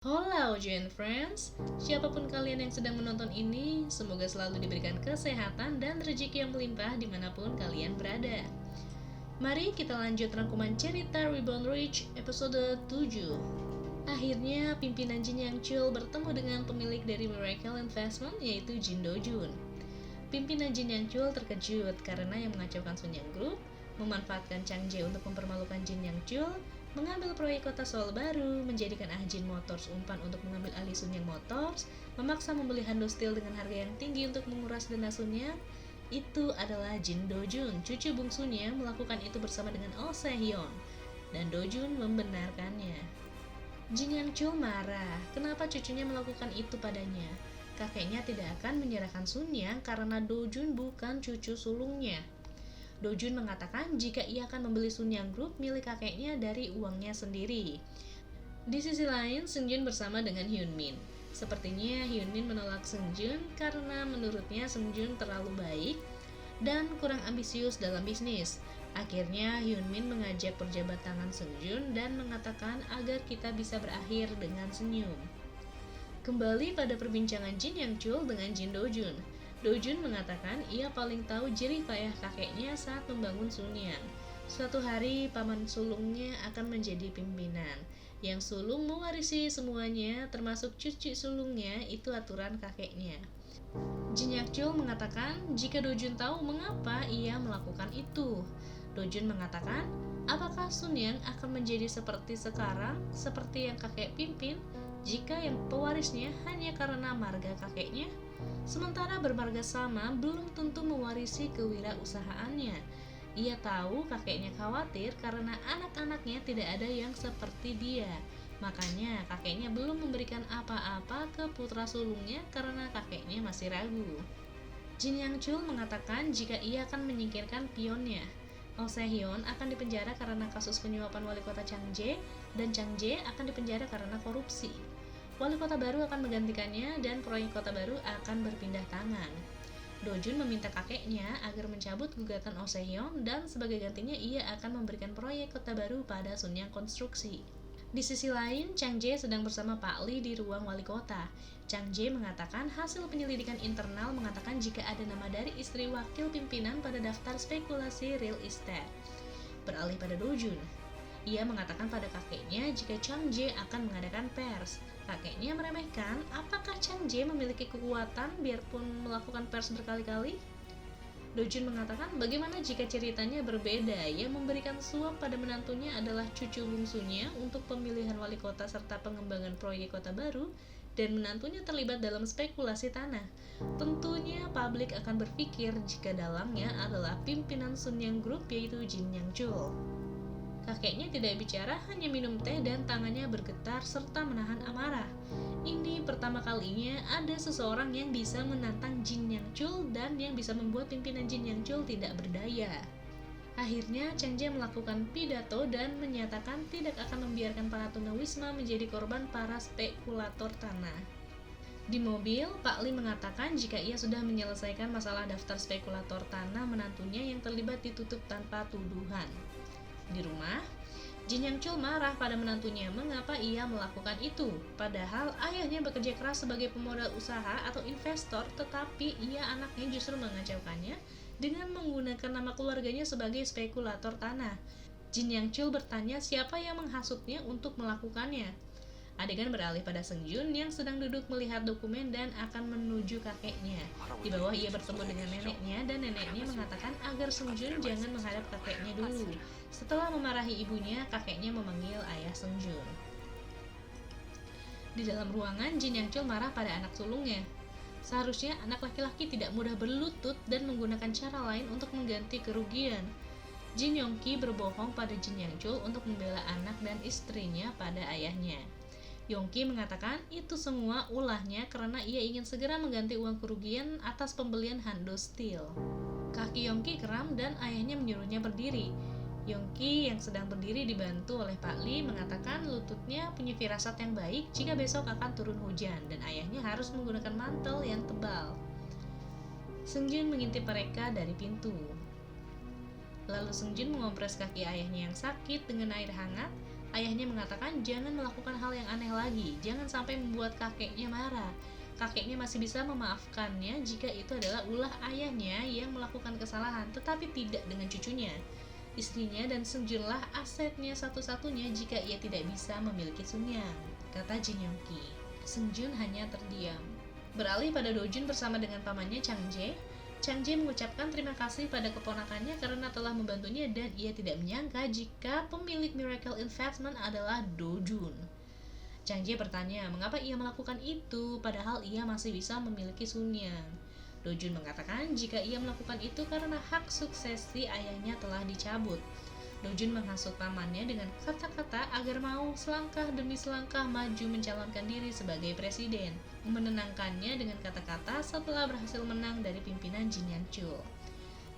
Hello Join Friends, siapapun kalian yang sedang menonton ini, semoga selalu diberikan kesehatan dan rezeki yang melimpah dimanapun kalian berada. Mari kita lanjut rangkuman cerita Reborn Rich episode 7. Akhirnya pimpinan Jin Yang Chul bertemu dengan pemilik dari Miracle Investment yaitu Jin Do-jun. Pimpinan Jin Yang Chul terkejut karena yang mengacaukan Sun Yang Group memanfaatkan Chang Jae untuk mempermalukan Jin Yang Chul, mengambil proyek kota Seoul baru, menjadikan Jin Motors umpan untuk mengambil alih Sun Yang Motors, memaksa membeli Hando Steel dengan harga yang tinggi untuk menguras dana Sun Yang. Itu adalah Jin Do-jun, cucu bungsunya, melakukan itu bersama dengan Oh Se-hyun, dan Do-jun membenarkannya. Jin Yang Chul marah, kenapa cucunya melakukan itu padanya? Kakeknya tidak akan menyerahkan Sun Yang karena Do-jun bukan cucu sulungnya. Do-jun mengatakan jika ia akan membeli Sun Yang Group milik kakeknya dari uangnya sendiri. Di sisi lain, Seung-jun bersama dengan Hyun-min. Sepertinya Hyun-min menolak Seung-jun karena menurutnya Seung-jun terlalu baik dan kurang ambisius dalam bisnis. Akhirnya Hyun-min mengajak berjabat tangan Seung-jun dan mengatakan agar kita bisa berakhir dengan senyum. Kembali pada perbincangan Jin Yang Chul dengan Jin Do-jun. Do-jun mengatakan ia paling tahu jerih payah kakeknya saat membangun Sun Yang. Suatu hari paman sulungnya akan menjadi pimpinan. Yang sulung mewarisi semuanya, termasuk cucu sulungnya, itu aturan kakeknya. Jin Yang Chul mengatakan jika Do-jun tahu mengapa ia melakukan itu. Do-jun mengatakan, apakah Sun Yang akan menjadi seperti sekarang, seperti yang kakek pimpin, jika yang pewarisnya hanya karena marga kakeknya? Sementara bermarga sama belum tentu mewarisi kewirausahaannya. Ia tahu kakeknya khawatir karena anak-anaknya tidak ada yang seperti dia. Makanya kakeknya belum memberikan apa-apa ke putra sulungnya karena kakeknya masih ragu. Jin Yang Chul mengatakan jika ia akan menyingkirkan pionnya. Oh Se-hyun akan dipenjara karena kasus penyuapan wali kota Chang Jae, dan Chang Jae akan dipenjara karena korupsi. Wali kota baru akan menggantikannya dan proyek kota baru akan berpindah tangan. Do-jun meminta kakeknya agar mencabut gugatan Oh Se-hyun dan sebagai gantinya ia akan memberikan proyek kota baru pada Sun Yang Konstruksi. Di sisi lain, Chang Jae sedang bersama Pak Lee di ruang wali kota. Chang Jae mengatakan hasil penyelidikan internal mengatakan jika ada nama dari istri wakil pimpinan pada daftar spekulasi real estate. Beralih pada Do-jun, ia mengatakan pada kakeknya jika Chang Jae akan mengadakan pers. Kakeknya meremehkan, apakah Chang Jae memiliki kekuatan biarpun melakukan pers berkali-kali? Do-jun mengatakan bagaimana jika ceritanya berbeda. Ia memberikan suap pada menantunya adalah cucu bungsunya untuk pemilihan wali kota serta pengembangan proyek kota baru, dan menantunya terlibat dalam spekulasi tanah. Tentunya publik akan berpikir jika dalangnya adalah pimpinan Sun Yang Group yaitu Jin Yang Chul. Kakeknya tidak bicara, hanya minum teh dan tangannya bergetar serta menahan amarah. Ini pertama kalinya ada seseorang yang bisa menantang Jin Yang Chul dan yang bisa membuat pimpinan Jin Yang Chul tidak berdaya. Akhirnya Chang Jae melakukan pidato dan menyatakan tidak akan membiarkan para tunawisma menjadi korban para spekulator tanah. Di mobil, Pak Lee mengatakan jika ia sudah menyelesaikan masalah daftar spekulator tanah menantunya yang terlibat ditutup tanpa tuduhan. Di rumah, Jin Yang Chul marah pada menantunya mengapa ia melakukan itu. Padahal ayahnya bekerja keras sebagai pemodal usaha atau investor, tetapi ia anaknya justru mengacaukannya dengan menggunakan nama keluarganya sebagai spekulator tanah. Jin Yang Chul bertanya siapa yang menghasutnya untuk melakukannya. Adegan beralih pada Seung-jun yang sedang duduk melihat dokumen dan akan menuju kakeknya. Di bawah ia bertemu dengan neneknya dan neneknya mengatakan agar Seung-jun jangan menghadap kakeknya dulu. Setelah memarahi ibunya, kakeknya memanggil ayah Seung-jun. Di dalam ruangan, Jin Yang Chul marah pada anak sulungnya. Seharusnya anak laki-laki tidak mudah berlutut dan menggunakan cara lain untuk mengganti kerugian. Jin Yong-ki berbohong pada Jin Yang Chul untuk membela anak dan istrinya pada ayahnya. Yong-ki mengatakan itu semua ulahnya karena ia ingin segera mengganti uang kerugian atas pembelian Hando Steel. Kaki Yong-ki kram dan ayahnya menyuruhnya berdiri. Yong-ki yang sedang berdiri dibantu oleh Pak Lee mengatakan lututnya punya firasat yang baik jika besok akan turun hujan dan ayahnya harus menggunakan mantel yang tebal. Seung-jun mengintip mereka dari pintu. Lalu Seung-jun mengompres kaki ayahnya yang sakit dengan air hangat Ayahnya mengatakan jangan melakukan hal yang aneh lagi, jangan sampai membuat kakeknya marah. Kakeknya masih bisa memaafkannya jika itu adalah ulah ayahnya yang melakukan kesalahan, tetapi tidak dengan cucunya. Istrinya dan Sung Junlah asetnya satu-satunya jika ia tidak bisa memiliki Sun Yang, kata Jin Yongki. Sung Jun hanya terdiam. Beralih pada Do Jun bersama dengan pamannya Chang Jae. Chang Jae mengucapkan terima kasih pada keponakannya karena telah membantunya dan ia tidak menyangka jika pemilik Miracle Investment adalah Do Jun. Chang Jae bertanya mengapa ia melakukan itu padahal ia masih bisa memiliki Sun Yang. Do Jun mengatakan jika ia melakukan itu karena hak suksesi ayahnya telah dicabut. Do Jun menghasut pamannya dengan kata-kata agar mau selangkah demi selangkah maju mencalonkan diri sebagai presiden, menenangkannya dengan kata-kata setelah berhasil menang dari pimpinan Jin Yang Chul.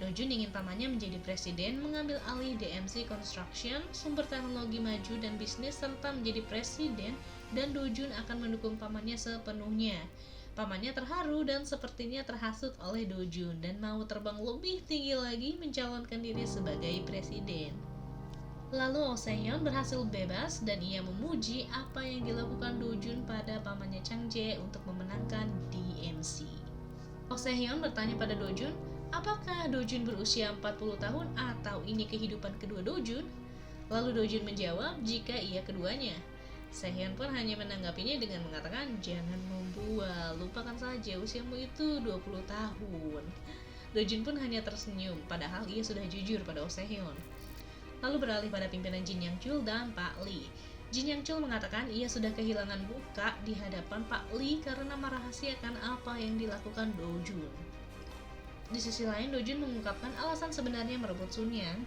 Do Jun ingin pamannya menjadi presiden, mengambil alih DMC Construction, sumber teknologi maju dan bisnis, serta menjadi presiden, dan Do Jun akan mendukung pamannya sepenuhnya. Pamannya terharu dan sepertinya terhasut oleh Do Jun dan mau terbang lebih tinggi lagi mencalonkan diri sebagai presiden. Lalu Oh Se-hyun berhasil bebas dan ia memuji apa yang dilakukan Do Jun pada pamannya Chang Jae untuk memenangkan DMC. Oh Se-hyun bertanya pada Do Jun, apakah Do Jun berusia 40 tahun atau ini kehidupan kedua Do Jun? Lalu Do Jun menjawab jika ia keduanya. Se-hyun pun hanya menanggapinya dengan mengatakan, jangan membual, lupakan saja usiamu itu 20 tahun. Do Jun pun hanya tersenyum, padahal ia sudah jujur pada Oh Se-hyun. Lalu beralih pada pimpinan Jin Yang Chul dan Pak Lee. Jin Yang Chul mengatakan ia sudah kehilangan muka di hadapan Pak Lee karena merahasiakan apa yang dilakukan Do Jun. Di sisi lain, Do Jun mengungkapkan alasan sebenarnya merebut Sun Yang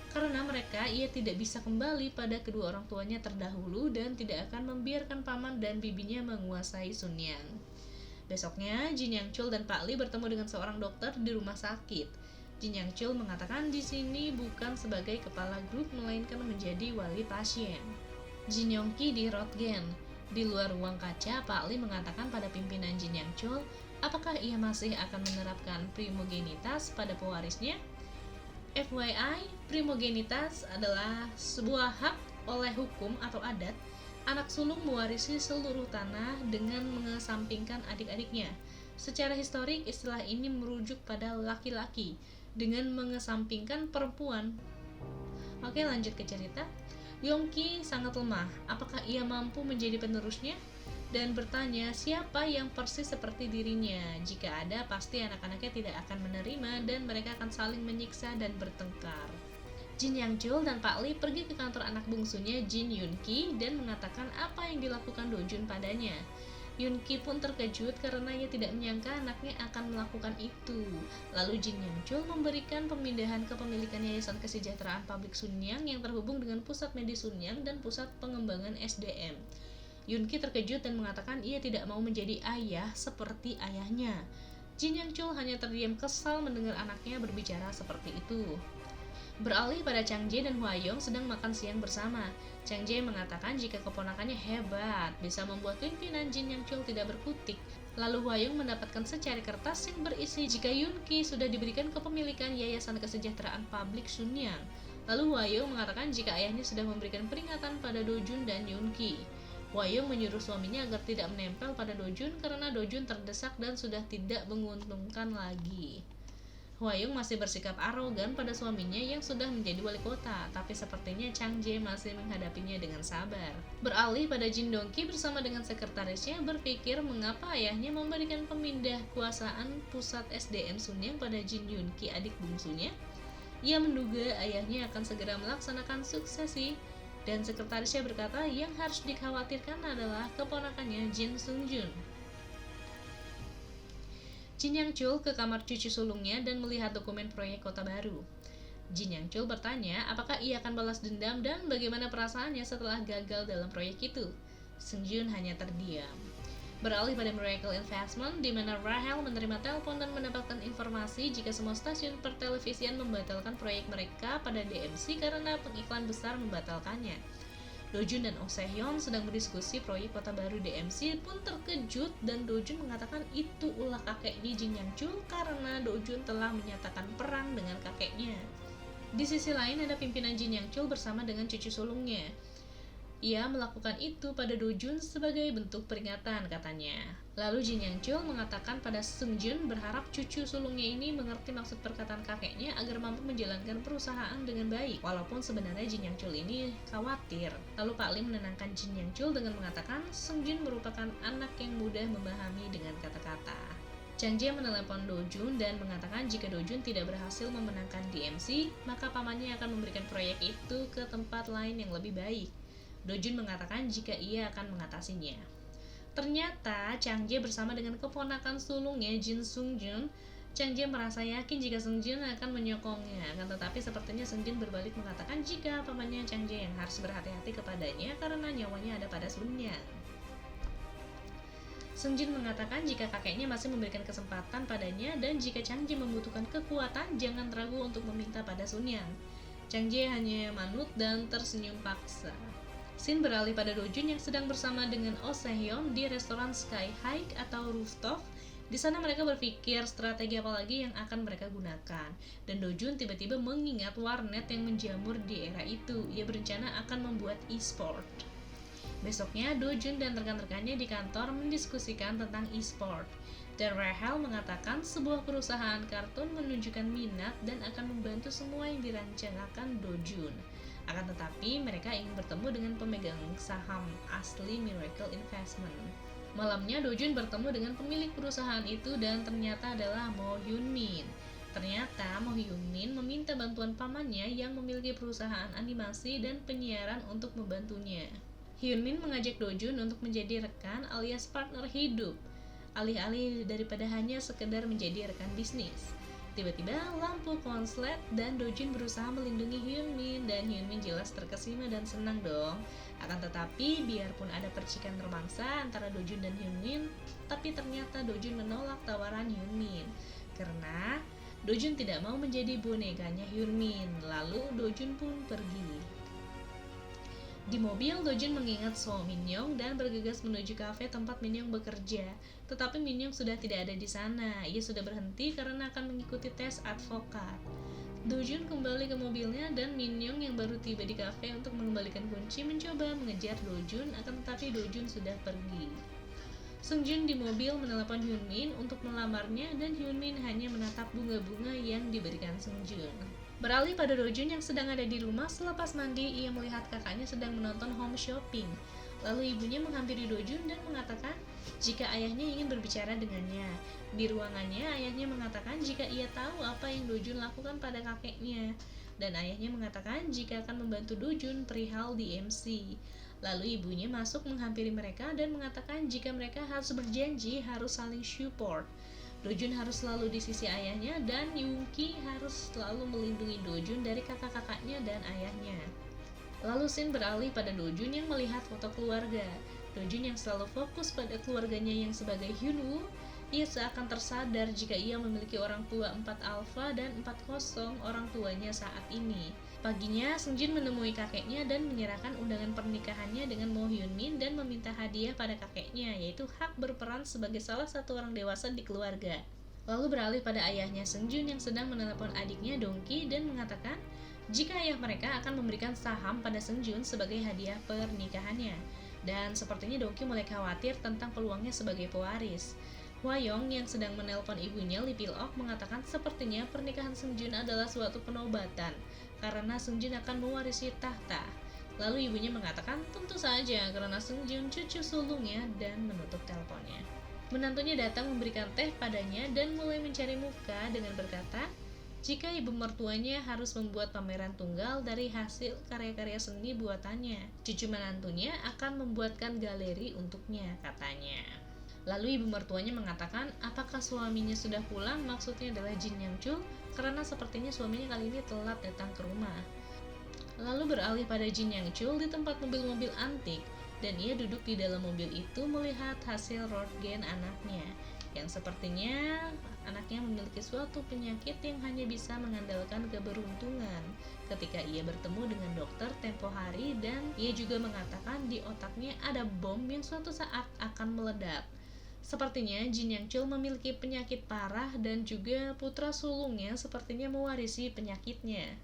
karena mereka ia tidak bisa kembali pada kedua orang tuanya terdahulu dan tidak akan membiarkan paman dan bibinya menguasai Sun Yang. Besoknya, Jin Yang Chul dan Pak Lee bertemu dengan seorang dokter di rumah sakit. Jin Yang Chul mengatakan di sini bukan sebagai kepala grup melainkan menjadi wali pasien. Jin Yongki di Röntgen. Di luar ruang kaca, Pak Lee mengatakan pada pimpinan Jin Yang Chul, apakah ia masih akan menerapkan primogenitas pada pewarisnya? FYI, primogenitas adalah sebuah hak oleh hukum atau adat. Anak sulung mewarisi seluruh tanah dengan mengesampingkan adik-adiknya. Secara historik, istilah ini merujuk pada laki-laki dengan mengesampingkan perempuan. Oke, lanjut ke cerita. Yongki sangat lemah. Apakah ia mampu menjadi penerusnya? Dan bertanya siapa yang persis seperti dirinya. Jika ada, pasti anak-anaknya tidak akan menerima dan mereka akan saling menyiksa dan bertengkar. Jin Yang Chul dan Pak Lee pergi ke kantor anak bungsunya Jin Yoon Ki dan mengatakan apa yang dilakukan Do Jun padanya. Yoon Ki pun terkejut karena ia tidak menyangka anaknya akan melakukan itu. Lalu Jin Yang Chul memberikan pemindahan kepemilikan Yayasan Kesejahteraan Publik Sun Yang yang terhubung dengan Pusat Medis Sun Yang dan Pusat Pengembangan SDM. Yoon Ki terkejut dan mengatakan ia tidak mau menjadi ayah seperti ayahnya. Jin Yang Chul hanya terdiam kesal mendengar anaknya berbicara seperti itu. Beralih pada Chang Jae dan Hwa Young sedang makan siang bersama. Chang Jae mengatakan jika keponakannya hebat, bisa membuat pimpinan Jin Yang Chul tidak berkutik. Lalu Hwa Young mendapatkan secari kertas yang berisi jika Yoon Ki sudah diberikan kepemilikan Yayasan Kesejahteraan Publik Sun Yang. Lalu Hwa Young mengatakan jika ayahnya sudah memberikan peringatan pada Do Jun dan Yoon Ki. Hwa Young menyuruh suaminya agar tidak menempel pada Do Jun karena Do Jun terdesak dan sudah tidak menguntungkan lagi. Hwa Young masih bersikap arogan pada suaminya yang sudah menjadi wali kota, tapi sepertinya Chang Jae masih menghadapinya dengan sabar. Beralih pada Jin Dong Ki bersama dengan sekretarisnya berpikir mengapa ayahnya memberikan pemindah kuasaan pusat SDM Sun Yang pada Jin Yoon Ki adik bungsunya. Ia menduga ayahnya akan segera melaksanakan suksesi, dan sekretarisnya berkata yang harus dikhawatirkan adalah keponakannya Jin Sung Jun. Jin Yang Chul ke kamar cucu sulungnya dan melihat dokumen proyek kota baru. Jin Yang Chul bertanya apakah ia akan balas dendam dan bagaimana perasaannya setelah gagal dalam proyek itu. Sung Jun hanya terdiam. Beralih pada Miracle Investment, di mana Rahel menerima telepon dan mendapatkan informasi jika semua stasiun pertelevisian membatalkan proyek mereka pada DMC karena pengiklan besar membatalkannya. Do Jun dan Oh Se-hyun sedang berdiskusi proyek kota baru DMC pun terkejut dan Do Jun mengatakan itu ulah kakeknya Jin Yang Chul karena Do Jun telah menyatakan perang dengan kakeknya. Di sisi lain ada pimpinan Jin Yang Chul bersama dengan cucu sulungnya. Ia melakukan itu pada Dojun sebagai bentuk peringatan, katanya. Lalu Jin Yang Chul mengatakan pada Seungjun berharap cucu sulungnya ini mengerti maksud perkataan kakeknya agar mampu menjalankan perusahaan dengan baik. Walaupun sebenarnya Jin Yang Chul ini khawatir. Lalu Pak Lim menenangkan Jin Yang Chul dengan mengatakan Seungjun merupakan anak yang mudah memahami dengan kata-kata. Chang Jae menelepon Dojun dan mengatakan jika Dojun tidak berhasil memenangkan DMC, maka pamannya akan memberikan proyek itu ke tempat lain yang lebih baik. Dojun mengatakan jika ia akan mengatasinya. Ternyata Chang Jae bersama dengan keponakan sulungnya Jin Seungjun, Chang Jae merasa yakin jika Seungjun akan menyokongnya. Akan tetapi sepertinya Seungjun berbalik mengatakan jika pamannya Chang Jae yang harus berhati-hati kepadanya karena nyawanya ada pada Sun Yang. Seungjun mengatakan jika kakeknya masih memberikan kesempatan padanya dan jika Chang Jae membutuhkan kekuatan, jangan ragu untuk meminta pada Sun Yang. Chang Jae hanya manut dan tersenyum paksa. Scene beralih pada Dojun yang sedang bersama dengan Oh Se-hyun di restoran Sky High atau Rooftop. Di sana mereka berpikir strategi apa lagi yang akan mereka gunakan. Dan Dojun tiba-tiba mengingat warnet yang menjamur di era itu. Ia berencana akan membuat e-sport. Besoknya Dojun dan rekan-rekannya di kantor mendiskusikan tentang e-sport. Dan Rahel mengatakan sebuah perusahaan kartun menunjukkan minat dan akan membantu semua yang dirancangkan Dojun. Akan tetapi mereka ingin bertemu dengan pemegang saham asli Miracle Investment. Malamnya Dojun bertemu dengan pemilik perusahaan itu dan ternyata adalah Mo Hyun Min. Ternyata Mo Hyun Min meminta bantuan pamannya yang memiliki perusahaan animasi dan penyiaran untuk membantunya. Hyun Min mengajak Dojun untuk menjadi rekan alias partner hidup, alih-alih daripada hanya sekedar menjadi rekan bisnis. Tiba-tiba lampu konslet dan Dojun berusaha melindungi Hyun Min dan Hyun Min jelas terkesima dan senang dong. Akan tetapi biarpun ada percikan romansa antara Dojun dan Hyun Min, tapi ternyata Dojun menolak tawaran Hyun Min karena Dojun tidak mau menjadi bonekanya Hyun Min. Lalu Dojun pun pergi. Di mobil, Dojun mengingat So Min Young dan bergegas menuju kafe tempat Min Young bekerja. Tetapi Min Young sudah tidak ada di sana. Ia sudah berhenti karena akan mengikuti tes advokat. Dojun kembali ke mobilnya dan Min Young yang baru tiba di kafe untuk mengembalikan kunci mencoba mengejar Dojun, akan tetapi Dojun sudah pergi. Seungjun di mobil menelepon Hyun Min untuk melamarnya dan Hyun Min hanya menatap bunga-bunga yang diberikan Seungjun. Beralih pada Dojun yang sedang ada di rumah selepas mandi, ia melihat kakaknya sedang menonton Home Shopping. Lalu ibunya menghampiri Dojun dan mengatakan jika ayahnya ingin berbicara dengannya. Di ruangannya, ayahnya mengatakan jika ia tahu apa yang Dojun lakukan pada kakeknya. Dan ayahnya mengatakan jika akan membantu Dojun perihal DMC. Lalu ibunya masuk menghampiri mereka dan mengatakan jika mereka harus berjanji harus saling support. Dojun harus selalu di sisi ayahnya dan Yoongi harus selalu melindungi Dojun dari kakak-kakaknya dan ayahnya. Lalu scene beralih pada Dojun yang melihat foto keluarga. Dojun yang selalu fokus pada keluarganya yang sebagai Hyunwoo, ia seakan tersadar jika ia memiliki orang tua 4 alfa dan 4 kosong orang tuanya saat ini. Paginya, Seungjun menemui kakeknya dan menyerahkan undangan pernikahannya dengan Mo Hyun Min dan meminta hadiah pada kakeknya, yaitu hak berperan sebagai salah satu orang dewasa di keluarga. Lalu beralih pada ayahnya Seungjun yang sedang menelepon adiknya Dongki dan mengatakan jika ayah mereka akan memberikan saham pada Seungjun sebagai hadiah pernikahannya. Dan sepertinya Dongki mulai khawatir tentang peluangnya sebagai pewaris. Hwayong yang sedang menelpon ibunya Lee Pil-ok mengatakan sepertinya pernikahan Seungjun adalah suatu penobatan karena Seungjun akan mewarisi tahta. Lalu ibunya mengatakan tentu saja karena Seungjun cucu sulungnya dan menutup teleponnya. Menantunya datang memberikan teh padanya dan mulai mencari muka dengan berkata jika ibu mertuanya harus membuat pameran tunggal dari hasil karya-karya seni buatannya. Cucu menantunya akan membuatkan galeri untuknya, katanya. Lalu ibu mertuanya mengatakan apakah suaminya sudah pulang, maksudnya adalah Jin Yang Chul, karena sepertinya suaminya kali ini telat datang ke rumah. Lalu beralih pada Jin Yang Chul di tempat mobil-mobil antik, dan ia duduk di dalam mobil itu melihat hasil röntgen anaknya, yang sepertinya anaknya memiliki suatu penyakit yang hanya bisa mengandalkan keberuntungan. Ketika ia bertemu dengan dokter tempo hari dan ia juga mengatakan di otaknya ada bom yang suatu saat akan meledak. Sepertinya Jin Yang Chul memiliki penyakit parah dan juga putra sulungnya sepertinya mewarisi penyakitnya.